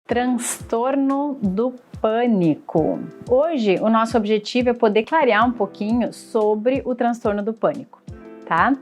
Transtorno do pânico. Hoje, o nosso objetivo é poder clarear um pouquinho sobre o transtorno do pânico, tá?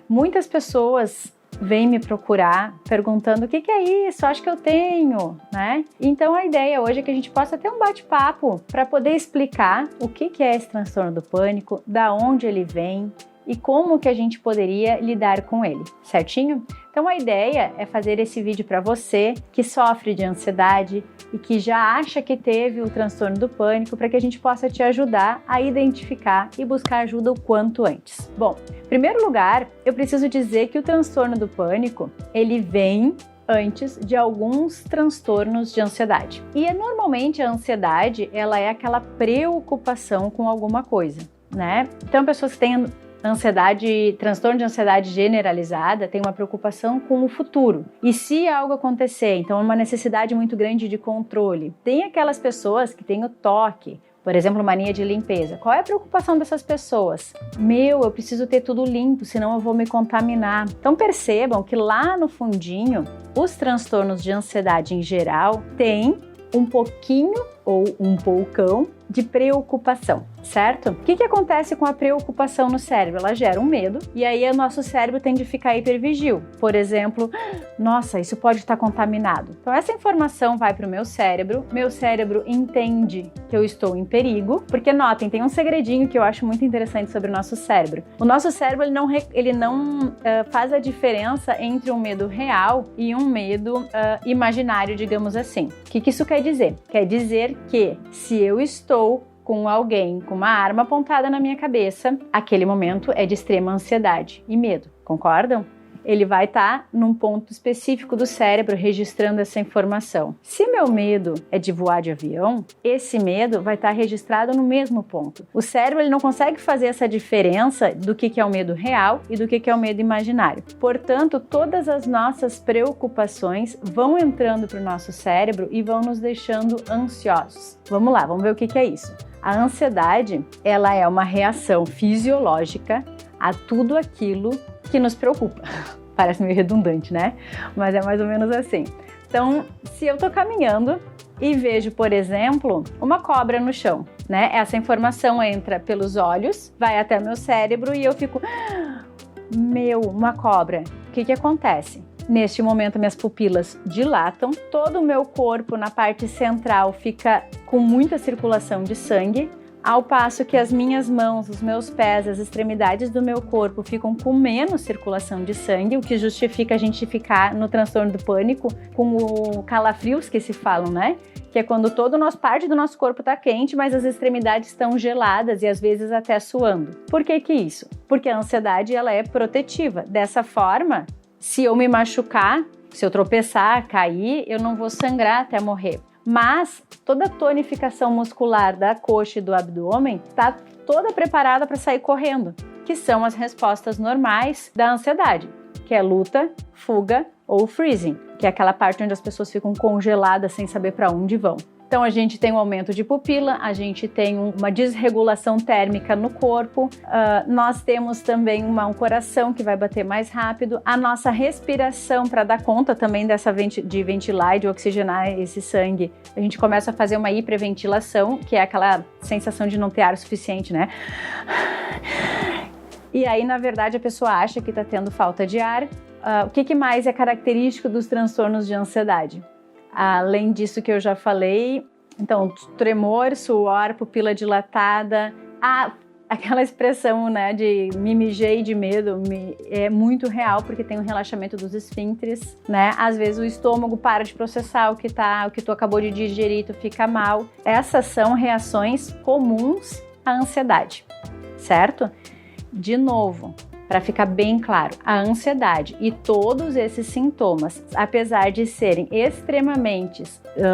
Muitas pessoas vêm me procurar perguntando o que é isso, acho que eu tenho, né? Então a ideia hoje é que a gente possa ter um bate-papo para poder explicar o que é esse transtorno do pânico, da onde ele vem e como que a gente poderia lidar com ele, certinho? Então a ideia é fazer esse vídeo para você que sofre de ansiedade e que já acha que teve o transtorno do pânico, para que a gente possa te ajudar a identificar e buscar ajuda o quanto antes. Bom, em primeiro lugar, eu preciso dizer que o transtorno do pânico, ele vem antes de alguns transtornos de ansiedade. E normalmente a ansiedade, ela é aquela preocupação com alguma coisa, né? Então pessoas que têm ansiedade, transtorno de ansiedade generalizada, tem uma preocupação com o futuro. E se algo acontecer, então uma necessidade muito grande de controle. Tem aquelas pessoas que têm o toque, por exemplo, mania de limpeza. Qual é a preocupação dessas pessoas? Eu preciso ter tudo limpo, senão eu vou me contaminar. Então percebam que lá no fundinho, os transtornos de ansiedade em geral têm um pouquinho ou um poucão de preocupação, certo? O que acontece com a preocupação no cérebro? Ela gera um medo e aí o nosso cérebro tende a ficar hipervigil. Por exemplo, nossa, isso pode estar contaminado. Então essa informação vai para o meu cérebro entende que eu estou em perigo, porque notem, tem um segredinho que eu acho muito interessante sobre o nosso cérebro. O nosso cérebro ele não faz a diferença entre um medo real e um medo imaginário, digamos assim. O que isso quer dizer? Quer dizer que se eu estou com alguém com uma arma apontada na minha cabeça, aquele momento é de extrema ansiedade e medo, concordam? Ele vai estar num ponto específico do cérebro registrando essa informação. Se meu medo é de voar de avião, esse medo vai estar registrado no mesmo ponto. O cérebro ele não consegue fazer essa diferença do que é o medo real e do que é o medo imaginário. Portanto, todas as nossas preocupações vão entrando para o nosso cérebro e vão nos deixando ansiosos. Vamos lá, vamos ver o que é isso. A ansiedade, ela é uma reação fisiológica a tudo aquilo que nos preocupa. Parece meio redundante, né? Mas é mais ou menos assim. Então, se eu tô caminhando e vejo, por exemplo, uma cobra no chão, né? Essa informação entra pelos olhos, vai até meu cérebro e eu fico... uma cobra. O que acontece? Neste momento, minhas pupilas dilatam, todo o meu corpo na parte central fica com muita circulação de sangue, ao passo que as minhas mãos, os meus pés, as extremidades do meu corpo ficam com menos circulação de sangue, o que justifica a gente ficar no transtorno do pânico com o calafrios que se falam, né? Que é quando parte do nosso corpo está quente, mas as extremidades estão geladas e às vezes até suando. Por que isso? Porque a ansiedade ela é protetiva. Dessa forma, se eu me machucar, se eu tropeçar, cair, eu não vou sangrar até morrer. Mas toda a tonificação muscular da coxa e do abdômen está toda preparada para sair correndo, que são as respostas normais da ansiedade, que é luta, fuga ou freezing, que é aquela parte onde as pessoas ficam congeladas sem saber para onde vão. Então a gente tem um aumento de pupila, a gente tem uma desregulação térmica no corpo, nós temos também um coração que vai bater mais rápido, a nossa respiração para dar conta também de ventilar e de oxigenar esse sangue, a gente começa a fazer uma hiperventilação, que é aquela sensação de não ter ar suficiente, né? E aí, na verdade, a pessoa acha que está tendo falta de ar. O que mais é característico dos transtornos de ansiedade? Além disso que eu já falei, então, tremor, suor, pupila dilatada, aquela expressão, né, de me mijei de medo é muito real, porque tem um relaxamento dos esfíncteres, né? Às vezes o estômago para de processar o que tu acabou de digerir, tu fica mal. Essas são reações comuns à ansiedade, certo? De novo, para ficar bem claro, a ansiedade e todos esses sintomas, apesar de serem extremamente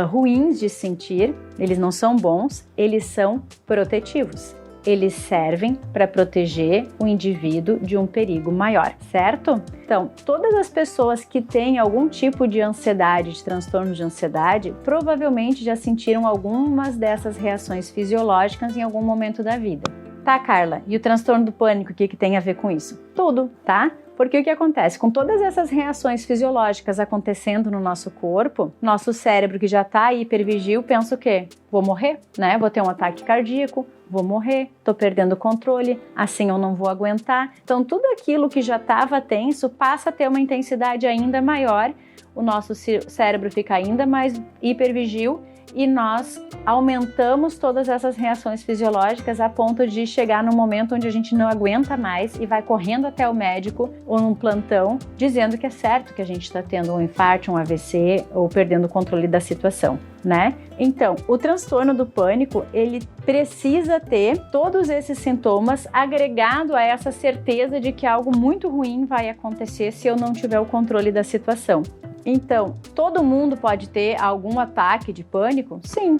ruins de sentir, eles não são bons, eles são protetivos. Eles servem para proteger o indivíduo de um perigo maior, certo? Então, todas as pessoas que têm algum tipo de ansiedade, de transtorno de ansiedade, provavelmente já sentiram algumas dessas reações fisiológicas em algum momento da vida. Tá, Carla? E o transtorno do pânico, o que tem a ver com isso? Tudo, tá? Porque o que acontece? Com todas essas reações fisiológicas acontecendo no nosso corpo, nosso cérebro que já está hipervigil pensa o quê? Vou morrer, né? Vou ter um ataque cardíaco, vou morrer, tô perdendo o controle, assim eu não vou aguentar. Então tudo aquilo que já estava tenso passa a ter uma intensidade ainda maior, o nosso cérebro fica ainda mais hipervigil e nós aumentamos todas essas reações fisiológicas a ponto de chegar no momento onde a gente não aguenta mais e vai correndo até o médico ou num plantão dizendo que é certo que a gente está tendo um infarto, um AVC ou perdendo o controle da situação, né? Então, o transtorno do pânico, ele precisa ter todos esses sintomas agregado a essa certeza de que algo muito ruim vai acontecer se eu não tiver o controle da situação. Então, todo mundo pode ter algum ataque de pânico? Sim,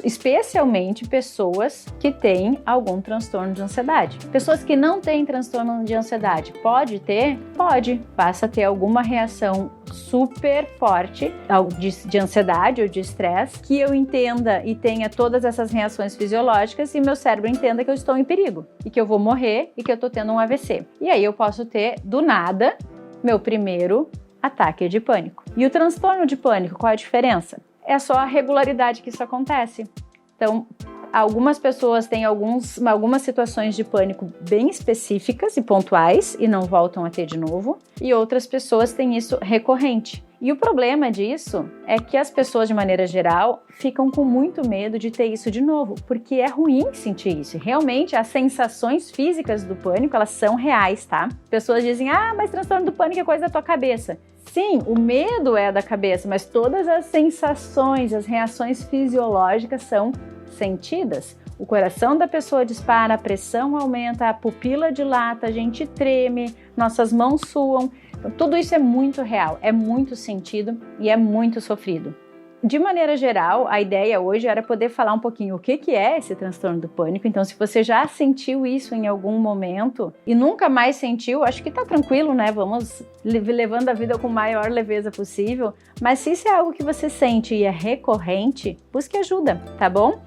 especialmente pessoas que têm algum transtorno de ansiedade. Pessoas que não têm transtorno de ansiedade, pode ter? Pode. Basta ter alguma reação super forte de ansiedade ou de estresse, que eu entenda e tenha todas essas reações fisiológicas e meu cérebro entenda que eu estou em perigo e que eu vou morrer e que eu estou tendo um AVC. E aí eu posso ter, do nada, meu primeiro ataque de pânico. E o transtorno de pânico, qual é a diferença? É só a regularidade que isso acontece. Então, algumas pessoas têm algumas situações de pânico bem específicas e pontuais e não voltam a ter de novo, e outras pessoas têm isso recorrente. E o problema disso é que as pessoas, de maneira geral, ficam com muito medo de ter isso de novo, porque é ruim sentir isso. Realmente, as sensações físicas do pânico, elas são reais, tá? Pessoas dizem, mas transtorno do pânico é coisa da tua cabeça. Sim, o medo é da cabeça, mas todas as sensações, as reações fisiológicas são sentidas. O coração da pessoa dispara, a pressão aumenta, a pupila dilata, a gente treme, nossas mãos suam. Então, tudo isso é muito real, é muito sentido e é muito sofrido. De maneira geral, a ideia hoje era poder falar um pouquinho o que é esse transtorno do pânico. Então, se você já sentiu isso em algum momento e nunca mais sentiu, acho que tá tranquilo, né? Vamos levando a vida com a maior leveza possível. Mas se isso é algo que você sente e é recorrente, busque ajuda, tá bom?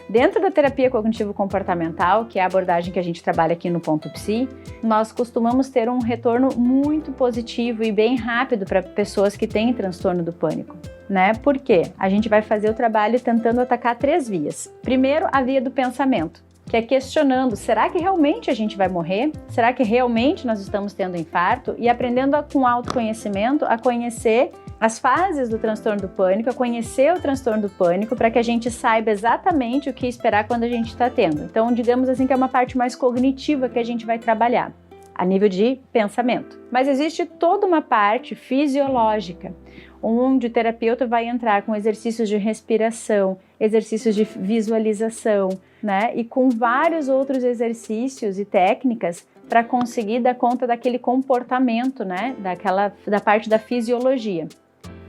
Dentro da terapia cognitivo-comportamental, que é a abordagem que a gente trabalha aqui no Ponto Psi, nós costumamos ter um retorno muito positivo e bem rápido para pessoas que têm transtorno do pânico, né? Por quê? A gente vai fazer o trabalho tentando atacar 3 vias. Primeiro, a via do pensamento, que é questionando, será que realmente a gente vai morrer? Será que realmente nós estamos tendo infarto? E aprendendo com autoconhecimento a conhecer as fases do transtorno do pânico, a conhecer o transtorno do pânico para que a gente saiba exatamente o que esperar quando a gente está tendo. Então, digamos assim que é uma parte mais cognitiva que a gente vai trabalhar, a nível de pensamento. Mas existe toda uma parte fisiológica, onde o terapeuta vai entrar com exercícios de respiração, exercícios de visualização, né? E com vários outros exercícios e técnicas para conseguir dar conta daquele comportamento, né? Da parte da fisiologia.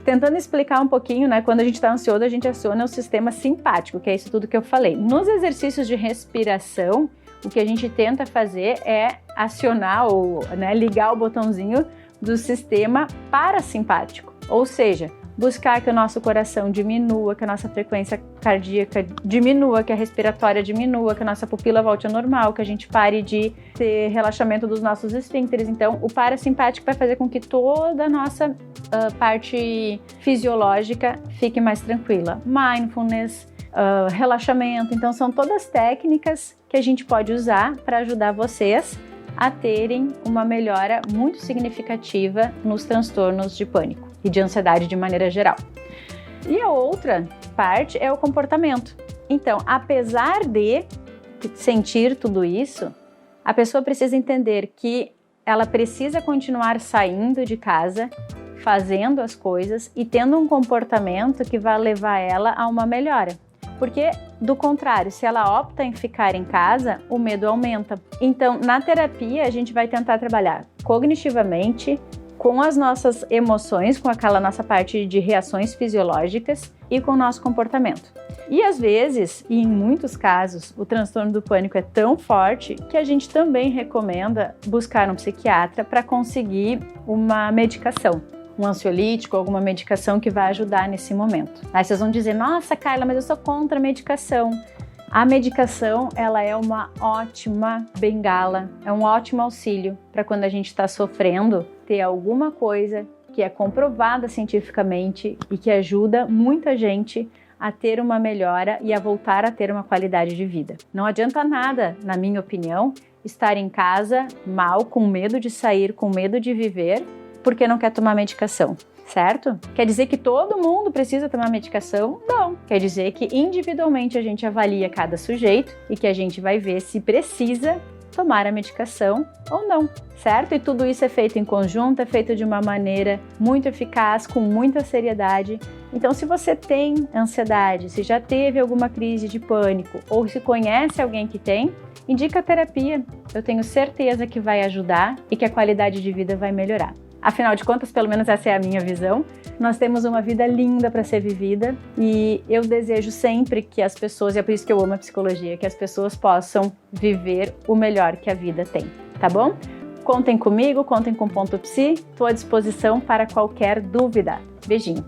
Tentando explicar um pouquinho, né? Quando a gente está ansioso, a gente aciona o sistema simpático, que é isso tudo que eu falei. Nos exercícios de respiração, o que a gente tenta fazer é acionar ou, né, ligar o botãozinho do sistema parasimpático, ou seja, buscar que o nosso coração diminua, que a nossa frequência cardíaca diminua, que a respiratória diminua, que a nossa pupila volte ao normal, que a gente pare de ter relaxamento dos nossos esfíncteres. Então, o parasimpático vai fazer com que toda a nossa parte fisiológica fique mais tranquila. Mindfulness, relaxamento. Então, são todas técnicas que a gente pode usar para ajudar vocês a terem uma melhora muito significativa nos transtornos de pânico e de ansiedade de maneira geral. E a outra parte é o comportamento. Então, apesar de sentir tudo isso, a pessoa precisa entender que ela precisa continuar saindo de casa, fazendo as coisas e tendo um comportamento que vai levar ela a uma melhora. Porque, do contrário, se ela opta em ficar em casa, o medo aumenta. Então, na terapia, a gente vai tentar trabalhar cognitivamente, com as nossas emoções, com aquela nossa parte de reações fisiológicas e com o nosso comportamento. E às vezes, e em muitos casos, o transtorno do pânico é tão forte que a gente também recomenda buscar um psiquiatra para conseguir uma medicação. Um ansiolítico, alguma medicação que vai ajudar nesse momento. Aí vocês vão dizer, nossa, Carla, mas eu sou contra a medicação. A medicação, ela é uma ótima bengala, é um ótimo auxílio para quando a gente está sofrendo, ter alguma coisa que é comprovada cientificamente e que ajuda muita gente a ter uma melhora e a voltar a ter uma qualidade de vida. Não adianta nada, na minha opinião, estar em casa mal, com medo de sair, com medo de viver, porque não quer tomar medicação. Certo? Quer dizer que todo mundo precisa tomar medicação? Não. Quer dizer que individualmente a gente avalia cada sujeito e que a gente vai ver se precisa tomar a medicação ou não, certo? E tudo isso é feito em conjunto, é feito de uma maneira muito eficaz, com muita seriedade. Então, se você tem ansiedade, se já teve alguma crise de pânico ou se conhece alguém que tem, indica a terapia. Eu tenho certeza que vai ajudar e que a qualidade de vida vai melhorar. Afinal de contas, pelo menos essa é a minha visão, nós temos uma vida linda para ser vivida e eu desejo sempre que as pessoas, e é por isso que eu amo a psicologia, que as pessoas possam viver o melhor que a vida tem, tá bom? Contem comigo, contem com Ponto Psi, estou à disposição para qualquer dúvida. Beijinho!